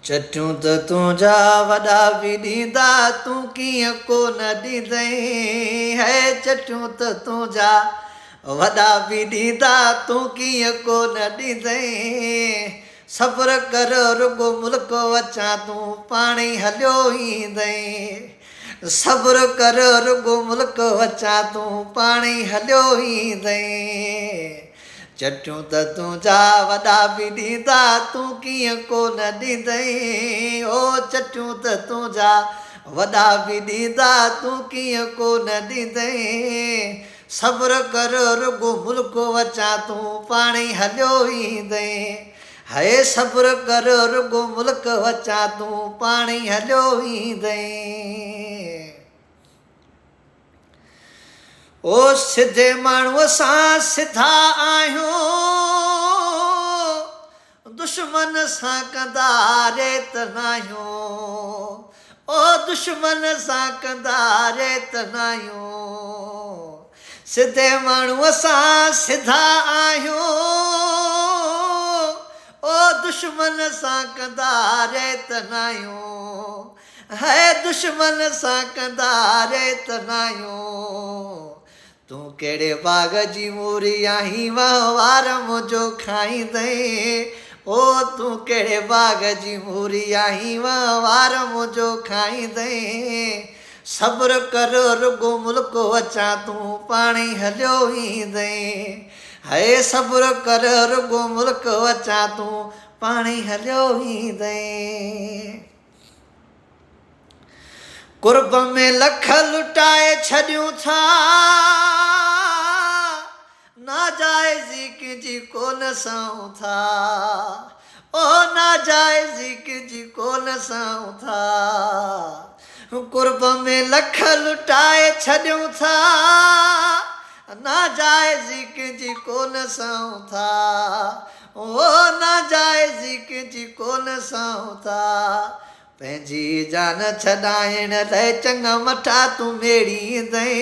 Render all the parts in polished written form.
चटूं त तुंहिंजा वॾा बि ॾींदा तूं कीअं कोन ॾींदई है चटूं त तुंहिंजा वॾा बि ॾींदा तूं कीअं कोन ॾींदई सब्र कर रुगो मुल्क अचां तूं पाणी हलियो ईंदई सब्र कर रुगो मुल्क अचां तूं पाणी हलियो ईंदई चटूं त तुंहिंजा वॾा बि ॾींदा तूं कीअं कोन ॾींदई ओ चटूं त तुंहिंजा वॾा बि ॾींदा तूं कीअं कोन ॾींदई सब्र कर रुगो मुल्क अचां तूं पाणी हलियो ईंदई है सब्र कर रुगो मुल्क अचां तूं पाणी हलियो ईंदई ओ सिधे माण्हूअ सां सिधा आहियूं दुश्मन सां कंदा रेत नाहियूं ओ दुश्मन सां कंदा रेत नाहियूं सिधे माण्हूअ सां सिधा आहियूं ओ दुश्मन सां कंदा रेत नाहियूं है दुश्मन सां कंदा रेत नाहियूं तूं कहिड़े बाग़ जी मूरी आहीं वहिंवार मुंहिंजो खाईंदई ओ तूं कहिड़े बाग़ जी मूरी आहीं वहिंवार मुंहिंजो खाईंदई सब्र कर रुगो मुल्क अचां तूं पाणी हलियो ईंदई है सब्र कर रुगो मुल्क अचां तूं पाणी हलियो ईंदई कुर्ब में लख लुटाए छॾियूं था नाजाइज़ी कंहिंजी कोन सऊं था ओ नाजाइज़ी कंहिंजी कोन सऊं था कुर्ब में लख लुटाए छॾियूं था नाजाइज़ी कंहिंजी कोन सऊं था ओ नाजाइज़ी कंहिंजी कोन सऊं था पंहिंजी जान छॾाइण लाइ चङा मठा तूं मेड़ींदई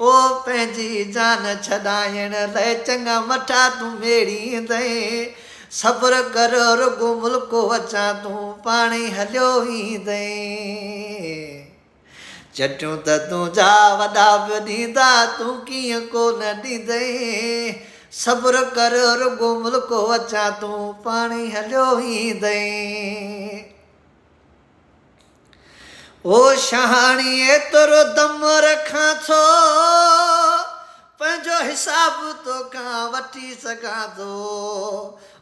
ओ पंहिंजी जान छॾाइण लाइ चङा मठा तूं मेड़ींदई सब्र कर रुगो मुल्क अचां तूं पाणी हलियो ईंदई चटूं त तुंहिंजा वॾा बि ॾींदा तूं कीअं कोन ॾींदई सब्र कर रुगो मुल्क अचां तूं पाणी हलियो ईंदई ओ शहाणी एतिरो दम रखां थो पंहिंजो हिसाब तोखां वठी सघां थो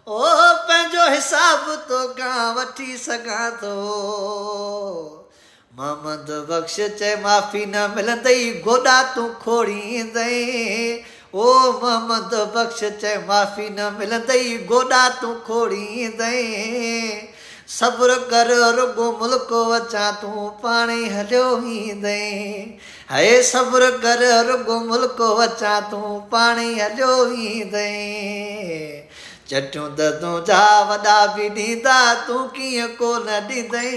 ओ पंहिंजो हिसाब तोखां वठी सघां थो मोहम्मद बख़्श चए माफ़ी न मिलंदई गोॾा तूं खोड़ींदई ओ मोहम्मद बख़्श चए माफ़ी न मिलंदई गोॾा तूं खोड़ींदई सब्र कर रुगो मुल्क अचां तूं पाणी हलियो ईंदई है सब्र कर रुगो मुल्क अचां तूं पाणी हलियो ईंदई चटूं त तुंहिंजा वॾा बि ॾींदा तूं कीअं कोन ॾींदई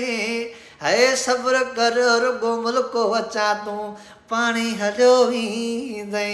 है सब्र कर रुगो मुल्क अचां तूं पाणी हलियो ईंदई